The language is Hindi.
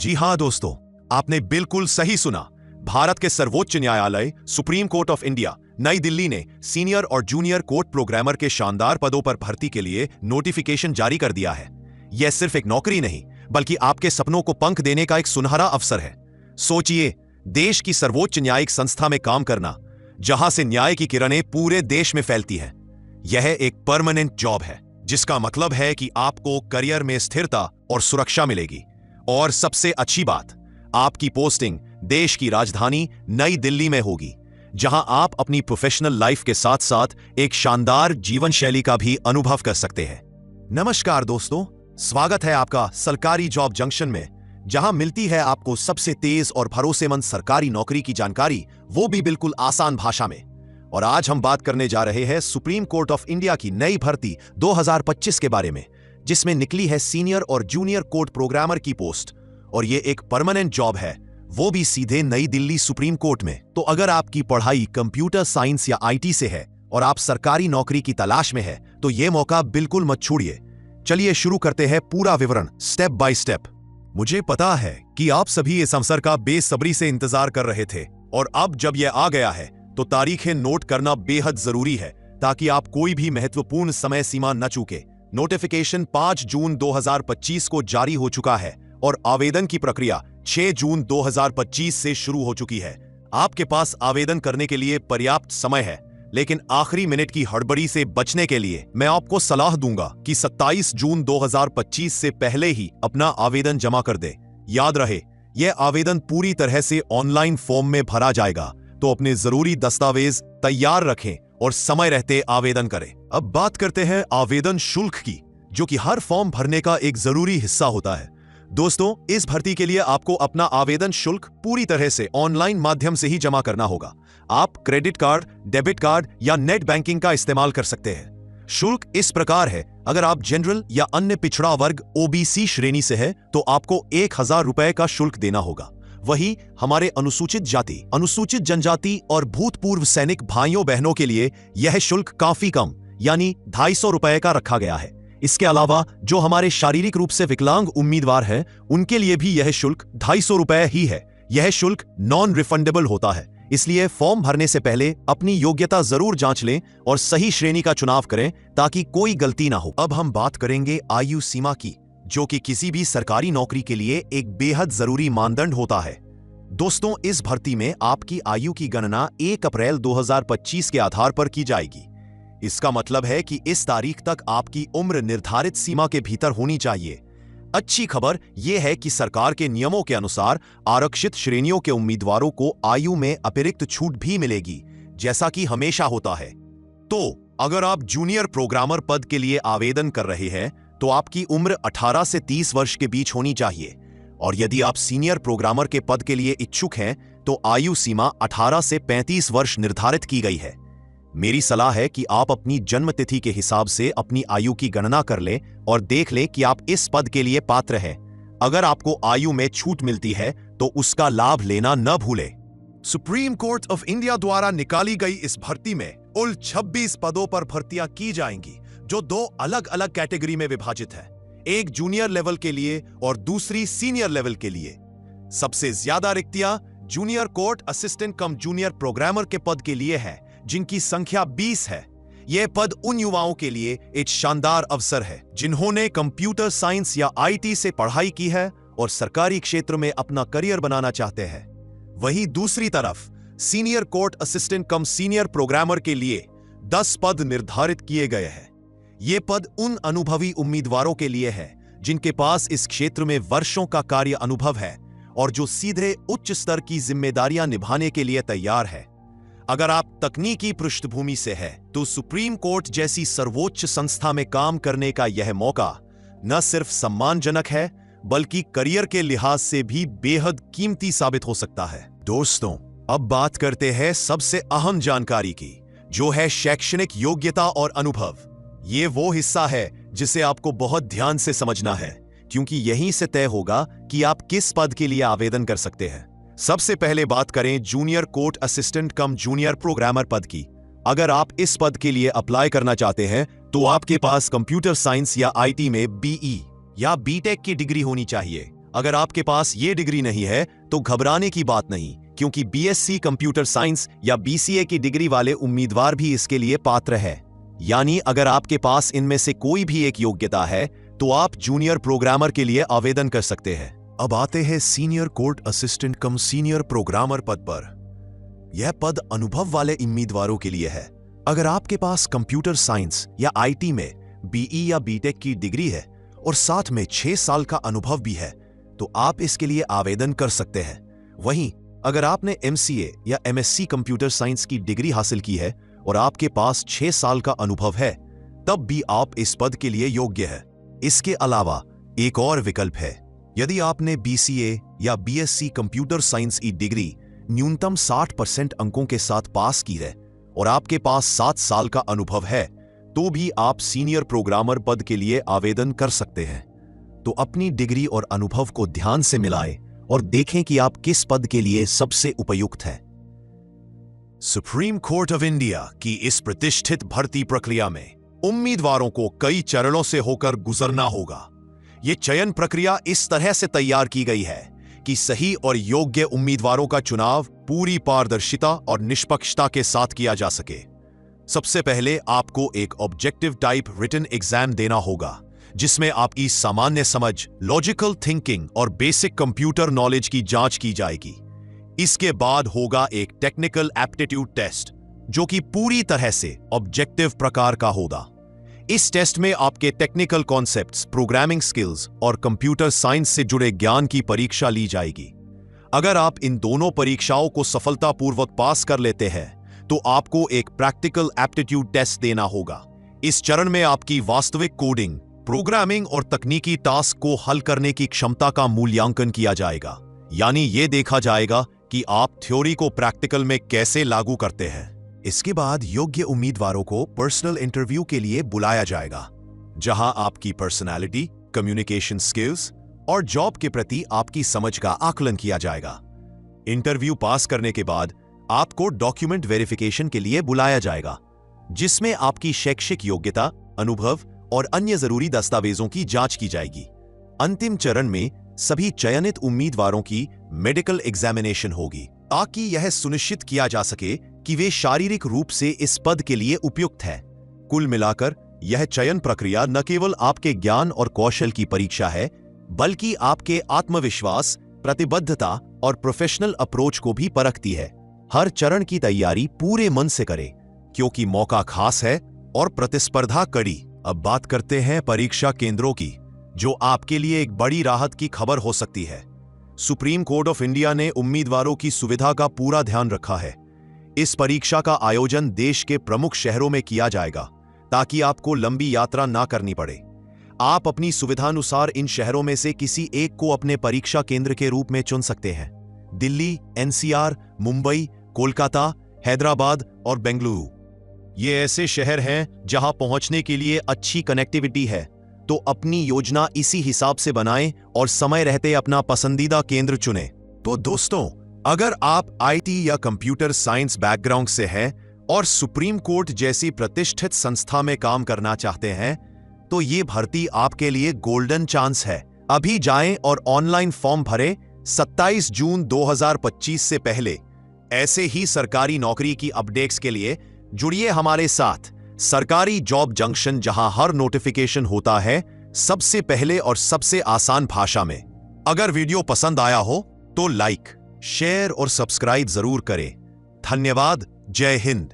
जी हां दोस्तों, आपने बिल्कुल सही सुना। भारत के सर्वोच्च न्यायालय सुप्रीम कोर्ट ऑफ इंडिया नई दिल्ली ने सीनियर और जूनियर कोर्ट प्रोग्रामर के शानदार पदों पर भर्ती के लिए नोटिफिकेशन जारी कर दिया है। यह सिर्फ एक नौकरी नहीं, बल्कि आपके सपनों को पंख देने का एक सुनहरा अवसर है। सोचिए, देश की सर्वोच्च न्यायिक संस्था में काम करना, जहां से न्याय की किरणें पूरे देश में फैलती हैं। यह एक परमानेंट जॉब है, जिसका मतलब है कि आपको करियर में स्थिरता और सुरक्षा मिलेगी। और सबसे अच्छी बात, आपकी पोस्टिंग देश की राजधानी नई दिल्ली में होगी, जहां आप अपनी प्रोफेशनल लाइफ के साथ साथ एक शानदार जीवन शैली का भी अनुभव कर सकते हैं। नमस्कार दोस्तों, स्वागत है आपका सरकारी जॉब जंक्शन में, जहां मिलती है आपको सबसे तेज और भरोसेमंद सरकारी नौकरी की जानकारी, वो भी बिल्कुल आसान भाषा में। और आज हम बात करने जा रहे हैं सुप्रीम कोर्ट ऑफ इंडिया की नई भर्ती 2025 के बारे में, जिसमें निकली है सीनियर और जूनियर कोर्ट प्रोग्रामर की पोस्ट। और ये एक परमानेंट जॉब है, वो भी सीधे नई दिल्ली सुप्रीम कोर्ट में। तो अगर आपकी पढ़ाई कंप्यूटर साइंस या आईटी से है और आप सरकारी नौकरी की तलाश में है, तो ये मौका बिल्कुल मत छोड़िए। चलिए शुरू करते हैं पूरा विवरण स्टेप बाय स्टेप। मुझे पता है कि आप सभी इस अवसर का बेसब्री से इंतजार कर रहे थे, और अब जब यह आ गया है तो तारीखें नोट करना बेहद जरूरी है, ताकि आप कोई भी महत्वपूर्ण समय सीमा न चूके। नोटिफिकेशन 5 जून 2025 को जारी हो चुका है और आवेदन की प्रक्रिया 6 जून 2025 से शुरू हो चुकी है। आपके पास आवेदन करने के लिए पर्याप्त समय है, लेकिन आखिरी मिनट की हड़बड़ी से बचने के लिए मैं आपको सलाह दूंगा कि 27 जून 2025 से पहले ही अपना आवेदन जमा कर दे। याद रहे, यह आवेदन पूरी तरह से ऑनलाइन फॉर्म में भरा जाएगा, तो अपने जरूरी दस्तावेज तैयार रखें और समय रहते आवेदन करें। अब बात करते हैं आवेदन शुल्क की, जो कि हर फॉर्म भरने का एक जरूरी हिस्सा होता है। दोस्तों, इस भर्ती के लिए आपको अपना आवेदन शुल्क पूरी तरह से ऑनलाइन माध्यम से ही जमा करना होगा। आप क्रेडिट कार्ड, डेबिट कार्ड या नेट बैंकिंग का इस्तेमाल कर सकते हैं। शुल्क इस प्रकार है, अगर आप जनरल या अन्य पिछड़ा वर्ग ओबीसी श्रेणी से है, तो आपको 1000 रुपए का शुल्क देना होगा। वही हमारे अनुसूचित जाति, अनुसूचित जनजाति और भूतपूर्व सैनिक भाइयों बहनों के लिए यह शुल्क काफी कम, यानी 250 रुपए का रखा गया है। इसके अलावा जो हमारे शारीरिक रूप से विकलांग उम्मीदवार हैं, उनके लिए भी यह शुल्क 250 रुपए ही है। यह शुल्क नॉन रिफंडेबल होता है, इसलिए फॉर्म भरने से पहले अपनी योग्यता जरूर जांच लें और सही श्रेणी का चुनाव करें, ताकि कोई गलती ना हो। अब हम बात करेंगे आयु सीमा की, जो कि किसी भी सरकारी नौकरी के लिए एक बेहद जरूरी मानदंड होता है। दोस्तों, इस भर्ती में आपकी आयु की गणना 1 अप्रैल 2025 के आधार पर की जाएगी। इसका मतलब है कि इस तारीख तक आपकी उम्र निर्धारित सीमा के भीतर होनी चाहिए। अच्छी खबर यह है कि सरकार के नियमों के अनुसार आरक्षित श्रेणियों के उम्मीदवारों को आयु में अतिरिक्त छूट भी मिलेगी, जैसा कि हमेशा होता है। तो अगर आप जूनियर प्रोग्रामर पद के लिए आवेदन कर रहे हैं, तो आपकी उम्र 18 से 30 वर्ष के बीच होनी चाहिए। और यदि आप सीनियर प्रोग्रामर के पद के लिए इच्छुक हैं, तो आयु सीमा 18 से 35 वर्ष निर्धारित की गई है। मेरी सलाह है कि आप अपनी जन्म तिथि के हिसाब से अपनी आयु की गणना कर लें और देख लें कि आप इस पद के लिए पात्र हैं। अगर आपको आयु में छूट मिलती है, तो उसका लाभ लेना न भूलें। सुप्रीम कोर्ट ऑफ इंडिया द्वारा निकाली गई इस भर्ती में कुल 26 पदों पर भर्तियां की जाएंगी, जो 2 अलग अलग कैटेगरी में विभाजित है, एक जूनियर लेवल के लिए और दूसरी सीनियर लेवल के लिए। सबसे ज्यादा रिक्तियां जूनियर कोर्ट असिस्टेंट कम जूनियर प्रोग्रामर के पद के लिए है, जिनकी संख्या 20 है। यह पद उन युवाओं के लिए एक शानदार अवसर है, जिन्होंने कंप्यूटर साइंस या आईटी से पढ़ाई की है और सरकारी क्षेत्र में अपना करियर बनाना चाहते हैं। वहीं दूसरी तरफ सीनियर कोर्ट असिस्टेंट कम सीनियर प्रोग्रामर के लिए 10 पद निर्धारित किए गए हैं। ये पद उन अनुभवी उम्मीदवारों के लिए है, जिनके पास इस क्षेत्र में वर्षों का कार्य अनुभव है और जो सीधे उच्च स्तर की जिम्मेदारियां निभाने के लिए तैयार है। अगर आप तकनीकी पृष्ठभूमि से है, तो सुप्रीम कोर्ट जैसी सर्वोच्च संस्था में काम करने का यह मौका न सिर्फ सम्मानजनक है, बल्कि करियर के लिहाज से भी बेहद कीमती साबित हो सकता है। दोस्तों, अब बात करते हैं सबसे अहम जानकारी की, जो है शैक्षणिक योग्यता और अनुभव। ये वो हिस्सा है जिसे आपको बहुत ध्यान से समझना है, क्योंकि यहीं से तय होगा कि आप किस पद के लिए आवेदन कर सकते हैं। सबसे पहले बात करें जूनियर कोर्ट असिस्टेंट कम जूनियर प्रोग्रामर पद की। अगर आप इस पद के लिए अप्लाई करना चाहते हैं, तो आपके पास कंप्यूटर साइंस या आईटी में बीई या बीटेक की डिग्री होनी चाहिए अगर आपके पास ये डिग्री नहीं है तो घबराने की बात नहीं, क्योंकि बीएससी कंप्यूटर साइंस या बीसीए की डिग्री वाले उम्मीदवार भी इसके लिए पात्र है। यानी अगर आपके पास इनमें से कोई भी एक योग्यता है तो आप जूनियर प्रोग्रामर के लिए आवेदन कर सकते हैं। अब आते हैं सीनियर कोड असिस्टेंट कम सीनियर प्रोग्रामर पद पर। यह पद अनुभव वाले उम्मीदवारों के लिए है। अगर आपके पास कंप्यूटर साइंस या आईटी में बीई या बीटेक की डिग्री है और साथ में 6 साल का अनुभव भी है तो आप इसके लिए आवेदन कर सकते हैं। वहीं अगर आपने एमसीए या एमएससी कंप्यूटर साइंस की डिग्री हासिल की है और आपके पास 6 साल का अनुभव है तब भी आप इस पद के लिए योग्य है। इसके अलावा एक और विकल्प है। यदि आपने बीसीए या बीएससी कंप्यूटर साइंस की डिग्री न्यूनतम 60% अंकों के साथ पास की है और आपके पास 7 साल का अनुभव है तो भी आप सीनियर प्रोग्रामर पद के लिए आवेदन कर सकते हैं। तो अपनी डिग्री और अनुभव को ध्यान से मिलाएं और देखें कि आप किस पद के लिए सबसे उपयुक्त हैं। सुप्रीम कोर्ट ऑफ इंडिया की इस प्रतिष्ठित भर्ती प्रक्रिया में उम्मीदवारों को कई चरणों से होकर गुजरना होगा। ये चयन प्रक्रिया इस तरह से तैयार की गई है कि सही और योग्य उम्मीदवारों का चुनाव पूरी पारदर्शिता और निष्पक्षता के साथ किया जा सके। सबसे पहले आपको एक ऑब्जेक्टिव टाइप रिटन एग्जाम देना होगा जिसमें आपकी सामान्य समझ, लॉजिकल थिंकिंग और बेसिक कंप्यूटर नॉलेज की जांच की जाएगी। इसके बाद होगा एक टेक्निकल एप्टीट्यूड टेस्ट जो कि पूरी तरह से ऑब्जेक्टिव प्रकार का होगा। इस टेस्ट में आपके टेक्निकल कॉन्सेप्ट्स, प्रोग्रामिंग स्किल्स और कंप्यूटर साइंस से जुड़े ज्ञान की परीक्षा ली जाएगी। अगर आप इन दोनों परीक्षाओं को सफलतापूर्वक पास कर लेते हैं तो आपको एक प्रैक्टिकल एप्टीट्यूड टेस्ट देना होगा। इस चरण में आपकी वास्तविक कोडिंग, प्रोग्रामिंग और तकनीकी टास्क को हल करने की क्षमता का मूल्यांकन किया जाएगा। यानी यह देखा जाएगा कि आप थ्योरी को प्रैक्टिकल में कैसे लागू करते हैं। इसके बाद योग्य उम्मीदवारों को पर्सनल इंटरव्यू के लिए बुलाया जाएगा, जहां आपकी पर्सनालिटी, कम्युनिकेशन स्किल्स और जॉब के प्रति आपकी समझ का आकलन किया जाएगा। इंटरव्यू पास करने के बाद आपको डॉक्यूमेंट वेरिफिकेशन के लिए बुलाया जाएगा, जिसमें आपकी शैक्षिक योग्यता, अनुभव और अन्य जरूरी दस्तावेजों की जांच की जाएगी। अंतिम चरण में सभी चयनित उम्मीदवारों की मेडिकल एग्जामिनेशन होगी ताकि यह सुनिश्चित किया जा सके कि वे शारीरिक रूप से इस पद के लिए उपयुक्त हैं। कुल मिलाकर यह चयन प्रक्रिया न केवल आपके ज्ञान और कौशल की परीक्षा है, बल्कि आपके आत्मविश्वास, प्रतिबद्धता और प्रोफेशनल अप्रोच को भी परखती है। हर चरण की तैयारी पूरे मन से करें, क्योंकि मौका खास है और प्रतिस्पर्धा कड़ी। अब बात करते हैं परीक्षा केंद्रों की, जो आपके लिए एक बड़ी राहत की खबर हो सकती है। सुप्रीम कोर्ट ऑफ इंडिया ने उम्मीदवारों की सुविधा का पूरा ध्यान रखा है। इस परीक्षा का आयोजन देश के प्रमुख शहरों में किया जाएगा ताकि आपको लंबी यात्रा ना करनी पड़े। आप अपनी सुविधानुसार इन शहरों में से किसी एक को अपने परीक्षा केंद्र के रूप में चुन सकते हैं। दिल्ली, एनसीआर, मुंबई, कोलकाता, हैदराबाद और बेंगलुरु ये ऐसे शहर हैं जहां पहुंचने के लिए अच्छी कनेक्टिविटी है। तो अपनी योजना इसी हिसाब से बनाएं और समय रहते अपना पसंदीदा केंद्र चुनें। तो दोस्तों, अगर आप आईटी या कंप्यूटर साइंस बैकग्राउंड से हैं और सुप्रीम कोर्ट जैसी प्रतिष्ठित संस्था में काम करना चाहते हैं तो ये भर्ती आपके लिए गोल्डन चांस है। अभी जाएं और ऑनलाइन फॉर्म भरें 27 जून 2025 से पहले। ऐसे ही सरकारी नौकरी की अपडेट्स के लिए जुड़िए हमारे साथ सरकारी जॉब जंक्शन, जहां हर नोटिफिकेशन होता है सबसे पहले और सबसे आसान भाषा में। अगर वीडियो पसंद आया हो तो लाइक, शेयर और सब्सक्राइब जरूर करें। धन्यवाद। जय हिंद।